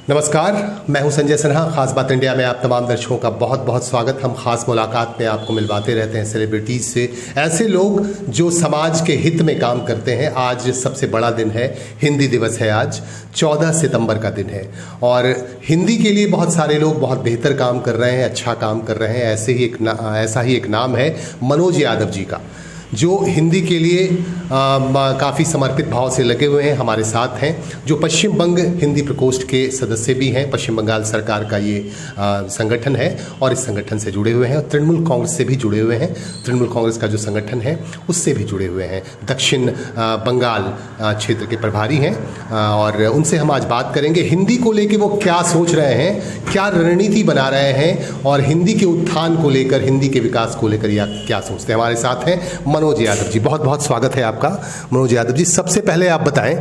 नमस्कार, मैं हूं संजय सिन्हा। खास बात इंडिया में आप तमाम दर्शकों का बहुत बहुत स्वागत। हम खास मुलाकात में आपको मिलवाते रहते हैं सेलिब्रिटीज़ से, ऐसे लोग जो समाज के हित में काम करते हैं। आज सबसे बड़ा दिन है, हिंदी दिवस है। आज 14 सितंबर का दिन है और हिंदी के लिए बहुत सारे लोग बहुत बेहतर काम कर रहे हैं, अच्छा काम कर रहे हैं। ऐसा ही एक नाम है मनोज यादव जी का, जो हिंदी के लिए काफ़ी समर्पित भाव से लगे हुए हैं, हमारे साथ हैं। जो पश्चिम बंग हिंदी प्रकोष्ठ के सदस्य भी हैं। पश्चिम बंगाल सरकार का ये संगठन है और इस संगठन से जुड़े हुए हैं और तृणमूल कांग्रेस से भी जुड़े हुए हैं। तृणमूल कांग्रेस का जो संगठन है उससे भी जुड़े हुए हैं। दक्षिण बंगाल क्षेत्र के प्रभारी हैं और उनसे हम आज बात करेंगे हिंदी को लेकर वो क्या सोच रहे हैं, क्या रणनीति बना रहे हैं और हिंदी के उत्थान को लेकर, हिंदी के विकास को लेकर या क्या सोचते हैं। हमारे साथ हैं मनोज यादव जी। बहुत बहुत स्वागत है आपका। मनोज यादव जी, सबसे पहले आप बताएं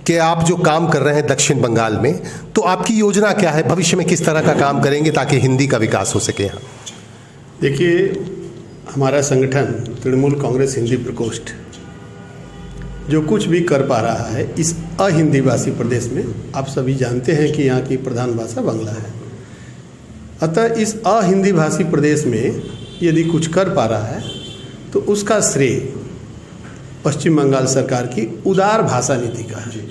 कि आप जो काम कर रहे हैं दक्षिण बंगाल में, तो आपकी योजना क्या है? भविष्य में किस तरह का काम करेंगे ताकि हिंदी का विकास हो सके यहाँ? देखिए, हमारा संगठन तृणमूल कांग्रेस हिंदी प्रकोष्ठ जो कुछ भी कर पा रहा है इस अहिंदी भाषी प्रदेश में, आप सभी जानते हैं कि यहाँ की प्रधान भाषा बांग्ला है। अतः इस अहिंदी भाषी प्रदेश में यदि कुछ कर पा रहा है तो उसका श्रेय पश्चिम बंगाल सरकार की उदार भाषा नीति का है।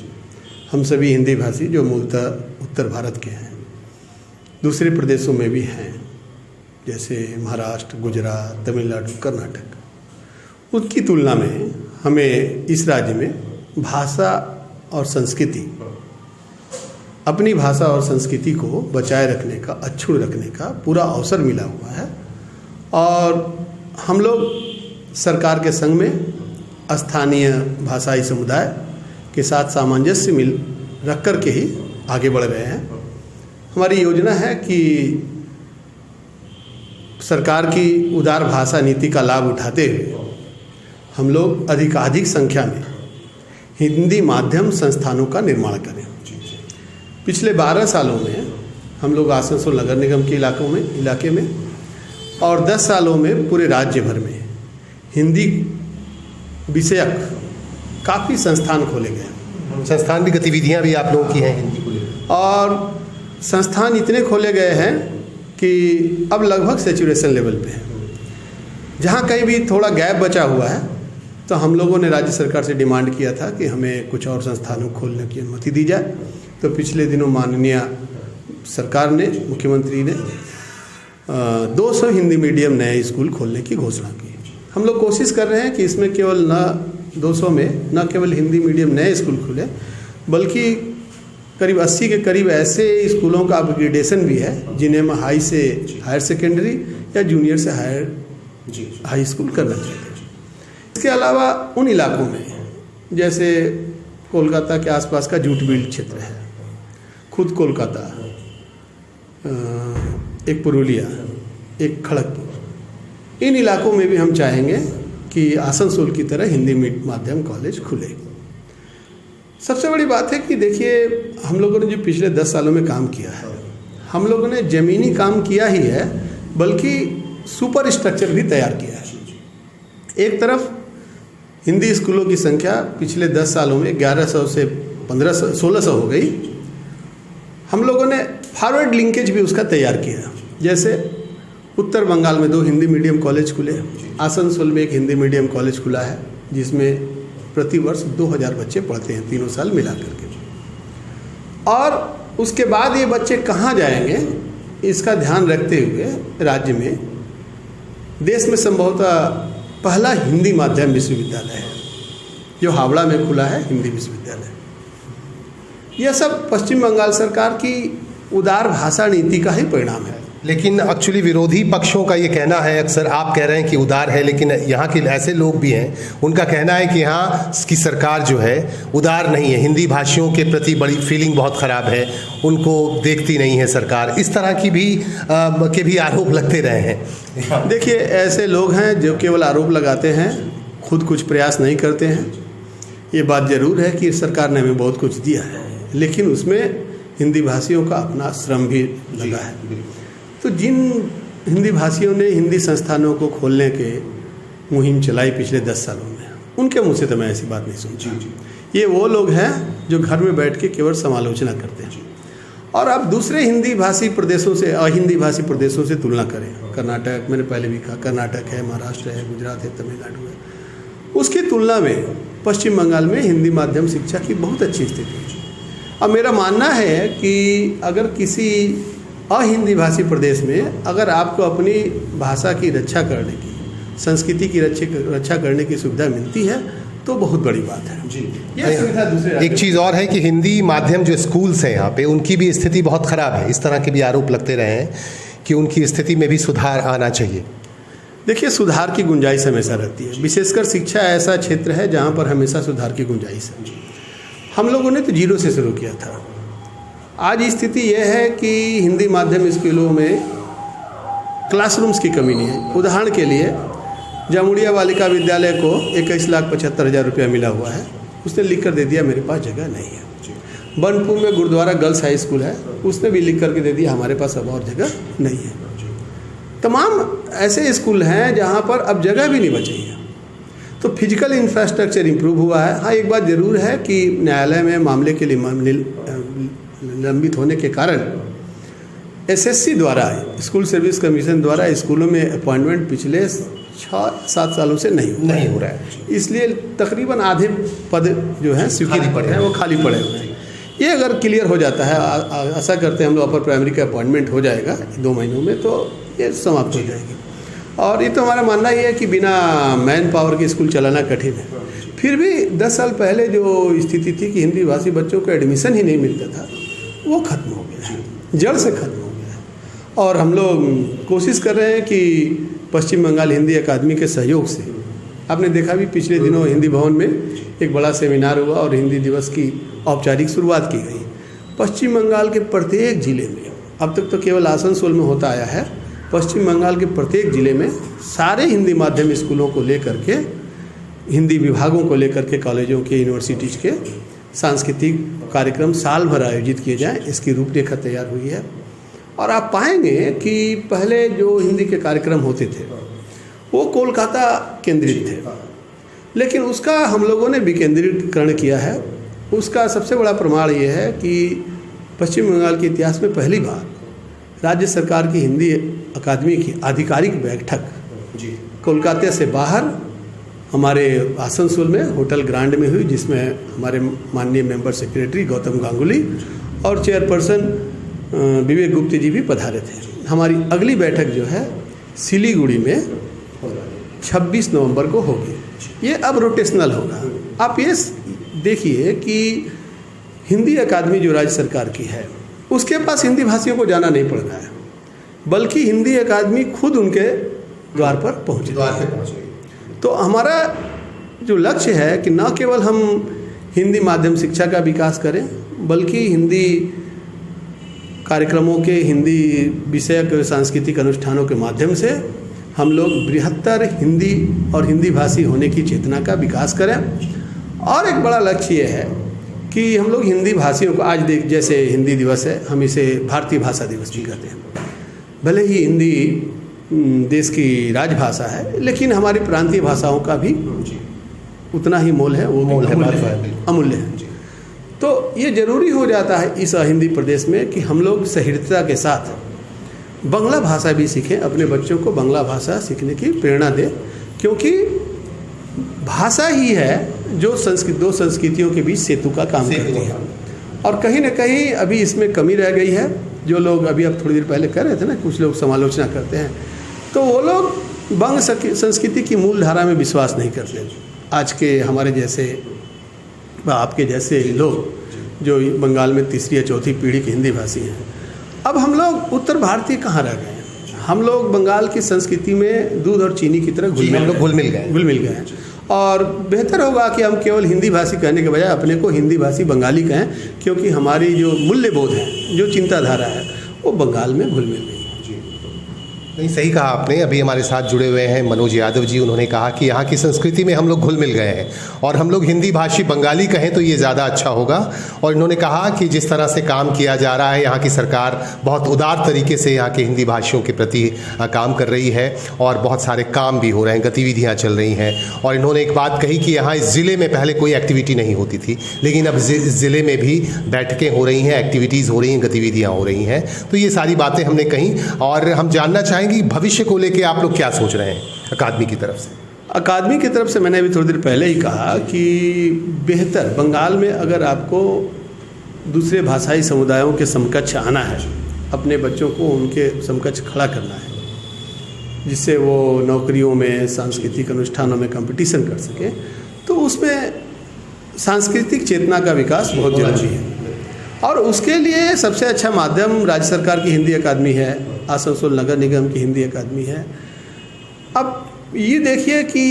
हम सभी हिंदी भाषी जो मूलतः उत्तर भारत के हैं, दूसरे प्रदेशों में भी हैं, जैसे महाराष्ट्र, गुजरात, तमिलनाडु, कर्नाटक, उनकी तुलना में हमें इस राज्य में भाषा और संस्कृति, अपनी भाषा और संस्कृति को बचाए रखने का, अक्षुण्ण रखने का पूरा अवसर मिला हुआ है। और हम लोग सरकार के संग में स्थानीय भाषाई समुदाय के साथ सामंजस्य मिल रख कर के ही आगे बढ़ रहे हैं। हमारी योजना है कि सरकार की उदार भाषा नीति का लाभ उठाते हुए हम लोग अधिकाधिक संख्या में हिंदी माध्यम संस्थानों का निर्माण करें। पिछले 12 सालों में हम लोग आसनसोल नगर निगम के इलाके में और 10 सालों में पूरे राज्य भर में हिंदी विषयक काफ़ी संस्थान खोले गए। संस्थान भी, गतिविधियां भी आप लोगों की हैं हिंदी को लेकर, और संस्थान इतने खोले गए हैं कि अब लगभग सैचुरेशन लेवल पे है। जहाँ कहीं भी थोड़ा गैप बचा हुआ है तो हम लोगों ने राज्य सरकार से डिमांड किया था कि हमें कुछ और संस्थानों खोलने की अनुमति दी जाए। तो पिछले दिनों माननीय सरकार ने, मुख्यमंत्री ने 200 हिंदी मीडियम नए स्कूल खोलने की घोषणा की। हम लोग कोशिश कर रहे हैं कि इसमें केवल 200 में न केवल हिंदी मीडियम नए स्कूल खुले, बल्कि करीब 80 के करीब ऐसे स्कूलों का अपग्रेडेशन भी है जिन्हें हम हाई से हायर सेकेंडरी या जूनियर से हाई स्कूल करना चाहते हैं। इसके अलावा उन इलाकों में, जैसे कोलकाता के आसपास का जूट बिल्ड क्षेत्र है, खुद कोलकाता, एक पुरुलिया, एक खड़गपुर, इन इलाकों में भी हम चाहेंगे कि आसनसोल की तरह हिंदी माध्यम कॉलेज खुले। सबसे बड़ी बात है कि देखिए, हम लोगों ने जो पिछले 10 सालों में काम किया है, हम लोगों ने ज़मीनी काम किया ही है, बल्कि सुपर स्ट्रक्चर भी तैयार किया है। एक तरफ हिंदी स्कूलों की संख्या पिछले 10 सालों में 1100 से 1600 हो गई। हम लोगों ने फॉरवर्ड लिंकेज भी उसका तैयार किया। जैसे उत्तर बंगाल में 2 हिंदी मीडियम कॉलेज खुले, आसनसोल में एक हिंदी मीडियम कॉलेज खुला है जिसमें प्रति वर्ष 2000 बच्चे पढ़ते हैं, तीनों साल मिला करके। और उसके बाद ये बच्चे कहाँ जाएंगे, इसका ध्यान रखते हुए राज्य में, देश में संभवतः पहला हिंदी माध्यम विश्वविद्यालय है जो हावड़ा में खुला है, हिंदी विश्वविद्यालय। यह सब पश्चिम बंगाल सरकार की उदार भाषा नीति का ही परिणाम है। लेकिन एक्चुअली विरोधी पक्षों का ये कहना है, अक्सर आप कह रहे हैं कि उदार है, लेकिन यहाँ के ऐसे लोग भी हैं, उनका कहना है कि यहाँ की सरकार जो है उदार नहीं है, हिंदी भाषियों के प्रति बड़ी फीलिंग बहुत ख़राब है, उनको देखती नहीं है सरकार। इस तरह की भी आरोप लगते रहे हैं। देखिए, ऐसे लोग हैं जो केवल आरोप लगाते हैं, खुद कुछ प्रयास नहीं करते हैं। ये बात ज़रूर है कि सरकार ने हमें बहुत कुछ दिया है, लेकिन उसमें हिंदी भाषियों का अपना श्रम भी लगा है। तो जिन हिंदी भाषियों ने हिंदी संस्थानों को खोलने के मुहिम चलाई पिछले 10 सालों में, उनके मुँह से तो मैं ऐसी बात नहीं सुनता। ये वो लोग हैं जो घर में बैठ के केवल समालोचना करते हैं। और आप दूसरे हिंदी भाषी प्रदेशों से, अहिंदी भाषी प्रदेशों से तुलना करें, कर्नाटक, मैंने पहले भी कहा, कर्नाटक है, महाराष्ट्र है, गुजरात है, तमिलनाडु है, उसकी तुलना में पश्चिम बंगाल में हिंदी माध्यम शिक्षा की बहुत अच्छी स्थिति है। अब मेरा मानना है कि अगर किसी अहिंदी भाषी प्रदेश में अगर आपको अपनी भाषा की रक्षा करने की, संस्कृति की रक्षा करने की सुविधा मिलती है तो बहुत बड़ी बात है जी। ये सुविधा दूसरे एक चीज़ और है कि हिंदी माध्यम जो स्कूल्स हैं यहाँ पे, उनकी भी स्थिति बहुत ख़राब है। इस तरह के भी आरोप लगते रहे हैं कि उनकी स्थिति में भी सुधार आना चाहिए। देखिए, सुधार की गुंजाइश हमेशा रहती है, विशेषकर शिक्षा ऐसा क्षेत्र है जहाँ पर हमेशा सुधार की गुंजाइश है। हम लोगों ने तो जीरो से शुरू किया था। आज स्थिति यह है कि हिंदी माध्यम स्कूलों में क्लासरूम्स की कमी नहीं है। उदाहरण के लिए जामुड़िया बालिका विद्यालय को 21,75,000 रुपया मिला हुआ है, उसने लिख कर दे दिया मेरे पास जगह नहीं है। बनपुर में गुरुद्वारा गर्ल्स हाई स्कूल है, उसने भी लिख करके दे दिया हमारे पास अब और जगह नहीं है। तमाम ऐसे स्कूल हैं जहाँ पर अब जगह भी नहीं बची है। तो फिजिकल इंफ्रास्ट्रक्चर इम्प्रूव हुआ है। हाँ, एक बात ज़रूर है कि न्यायालय में मामले के लिए लंबित होने के कारण एसएससी द्वारा, स्कूल सर्विस कमीशन द्वारा स्कूलों में अपॉइंटमेंट पिछले 6-7 सालों से नहीं हो रहा है। इसलिए तकरीबन आधे पद जो हैं स्वीकृत पड़े हैं, वो खाली पड़े हुए हैं। ये अगर क्लियर हो जाता है, आशा करते हैं हम लोग अपर प्राइमरी का अपॉइंटमेंट हो जाएगा 2 महीनों में, तो ये समाप्त हो जाएगी। और ये तो हमारा मानना ये है कि बिना मैन पावर के स्कूल चलाना कठिन है। फिर भी 10 साल पहले जो स्थिति थी कि हिंदी भाषी बच्चों को एडमिशन ही नहीं मिलता था, वो खत्म हो गया है, जड़ से खत्म हो गया है। और हम लोग कोशिश कर रहे हैं कि पश्चिम बंगाल हिंदी अकादमी के सहयोग से, आपने देखा भी पिछले दिनों हिंदी भवन में एक बड़ा सेमिनार हुआ और हिंदी दिवस की औपचारिक शुरुआत की गई। पश्चिम बंगाल के प्रत्येक ज़िले में, अब तक तो केवल आसनसोल में होता आया है, पश्चिम बंगाल के प्रत्येक ज़िले में सारे हिंदी माध्यम स्कूलों को लेकर के, हिंदी विभागों को लेकर के, कॉलेजों के, यूनिवर्सिटीज़ के सांस्कृतिक कार्यक्रम साल भर आयोजित किए जाएं, इसकी रूपरेखा तैयार हुई है। और आप पाएंगे कि पहले जो हिंदी के कार्यक्रम होते थे वो कोलकाता केंद्रित थे, लेकिन उसका हम लोगों ने विकेंद्रीकरण किया है। उसका सबसे बड़ा प्रमाण ये है कि पश्चिम बंगाल के इतिहास में पहली बार राज्य सरकार की हिंदी अकादमी की आधिकारिक बैठक कोलकाता से बाहर हमारे आसनसोल में होटल ग्रांड में हुई, जिसमें हमारे माननीय मेंबर सेक्रेटरी गौतम गांगुली और चेयरपर्सन विवेक गुप्ता जी भी पधारे थे। हमारी अगली बैठक जो है सिलीगुड़ी में 26 नवंबर को होगी। ये अब रोटेशनल होगा। आप ये देखिए कि हिंदी अकादमी जो राज्य सरकार की है, उसके पास हिंदी भाषियों को जाना नहीं पड़ रहा है, बल्कि हिंदी अकादमी खुद उनके द्वार पर पहुँचे। तो हमारा जो लक्ष्य है कि न केवल हम हिंदी माध्यम शिक्षा का विकास करें, बल्कि हिंदी कार्यक्रमों के, हिंदी विषयक सांस्कृतिक अनुष्ठानों के माध्यम से हम लोग बृहत्तर हिंदी और हिंदी भाषी होने की चेतना का विकास करें। और एक बड़ा लक्ष्य ये है कि हम लोग हिंदी भाषियों को, आज जैसे हिंदी दिवस है, हम इसे भारतीय भाषा दिवस भी कहते हैं। भले ही हिंदी देश की राजभाषा है, लेकिन हमारी प्रांतीय भाषाओं का भी उतना ही मोल है, वो अमूल्य है। तो ये ज़रूरी हो जाता है इस हिंदी प्रदेश में कि हम लोग सहृदयता के साथ बंगला भाषा भी सीखें, अपने बच्चों को बंगला भाषा सीखने की प्रेरणा दें, क्योंकि भाषा ही है जो दो संस्कृतियों के बीच सेतु का काम करती है। और कहीं ना कहीं अभी इसमें कमी रह गई है। जो लोग अभी आप थोड़ी देर पहले कह रहे थे ना, कुछ लोग समालोचना करते हैं, तो वो लोग बंग संस्कृति की मूल धारा में विश्वास नहीं करते। आज के हमारे जैसे, आपके जैसे लोग जो बंगाल में तीसरी या चौथी पीढ़ी की हिंदी भाषी हैं, अब हम लोग उत्तर भारतीय कहाँ रह गए हैं? हम लोग बंगाल की संस्कृति में दूध और चीनी की तरह घुल मिल गए हैं। और बेहतर होगा कि हम केवल हिंदी भाषी कहने के बजाय अपने को हिंदी भाषी बंगाली कहें, क्योंकि हमारी जो मूल्यबोध है, जो चिंताधारा है, वो बंगाल में घुल मिल गई है। नहीं, सही कहा आपने। अभी हमारे साथ जुड़े हुए हैं मनोज यादव जी। उन्होंने कहा कि यहाँ की संस्कृति में हम लोग घुल मिल गए हैं और हम लोग हिंदी भाषी बंगाली कहें तो ये ज़्यादा अच्छा होगा। और इन्होंने कहा कि जिस तरह से काम किया जा रहा है, यहाँ की सरकार बहुत उदार तरीके से यहाँ के हिंदी भाषियों के प्रति काम कर रही है और बहुत सारे काम भी हो रहे हैं, गतिविधियाँ चल रही हैं। और इन्होंने एक बात कही कि यहाँ इस ज़िले में पहले कोई एक्टिविटी नहीं होती थी, लेकिन अब इस ज़िले में भी बैठकें हो रही हैं, एक्टिविटीज़ हो रही हैं, गतिविधियाँ हो रही हैं। तो ये सारी बातें हमने कही और हम जानना चाहेंगे भविष्य को लेके आप लोग क्या सोच रहे हैं अकादमी की तरफ से? अकादमी की तरफ से मैंने अभी थोड़ी देर पहले ही कहा कि बेहतर बंगाल में अगर आपको दूसरे भाषाई समुदायों के समकक्ष आना है, अपने बच्चों को उनके समकक्ष खड़ा करना है, जिससे वो नौकरियों में, सांस्कृतिक अनुष्ठानों में कंपटीशन कर सके, तो उसमें सांस्कृतिक चेतना का विकास बहुत जरूरी है। और उसके लिए सबसे अच्छा माध्यम राज्य सरकार की हिंदी अकादमी है, आसनसोल नगर निगम की हिंदी अकादमी है। अब ये देखिए कि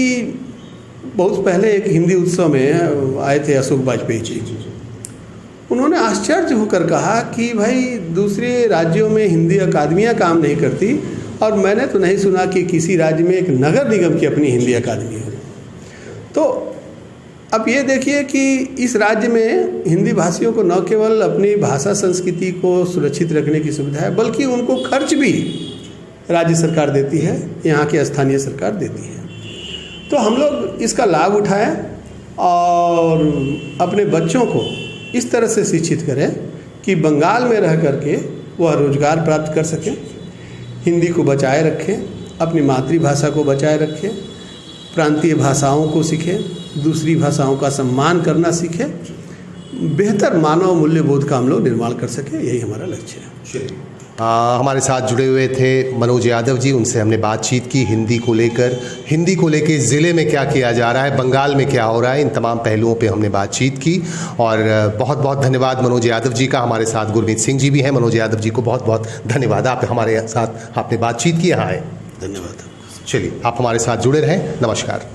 बहुत पहले एक हिंदी उत्सव में आए थे अशोक वाजपेयी जी। उन्होंने आश्चर्य होकर कहा कि भाई दूसरे राज्यों में हिंदी अकादमियाँ काम नहीं करती और मैंने तो नहीं सुना कि किसी राज्य में एक नगर निगम की अपनी हिंदी अकादमी हो। तो अब ये देखिए कि इस राज्य में हिंदी भाषियों को न केवल अपनी भाषा संस्कृति को सुरक्षित रखने की सुविधा है, बल्कि उनको खर्च भी राज्य सरकार देती है, यहाँ की स्थानीय सरकार देती है। तो हम लोग इसका लाभ उठाएं और अपने बच्चों को इस तरह से शिक्षित करें कि बंगाल में रह करके वह रोजगार प्राप्त कर सकें, हिंदी को बचाए रखें, अपनी मातृभाषा को बचाए रखें, प्रांतीय भाषाओं को सीखें, दूसरी भाषाओं का सम्मान करना सीखें, बेहतर मानव मूल्यबोध का हम लोग निर्माण कर सकें, यही हमारा लक्ष्य है। हमारे साथ जुड़े हुए थे मनोज यादव जी। उनसे हमने बातचीत की हिंदी को लेकर ज़िले में क्या किया जा रहा है, बंगाल में क्या हो रहा है, इन तमाम पहलुओं पे हमने बातचीत की। और बहुत बहुत धन्यवाद मनोज यादव जी का। हमारे साथ गुरमीत सिंह जी भी हैं। मनोज यादव जी को बहुत बहुत धन्यवाद, आप हमारे साथ आपने बातचीत की, यहाँ आए। धन्यवाद। चलिए, आप हमारे साथ जुड़े रहें। नमस्कार।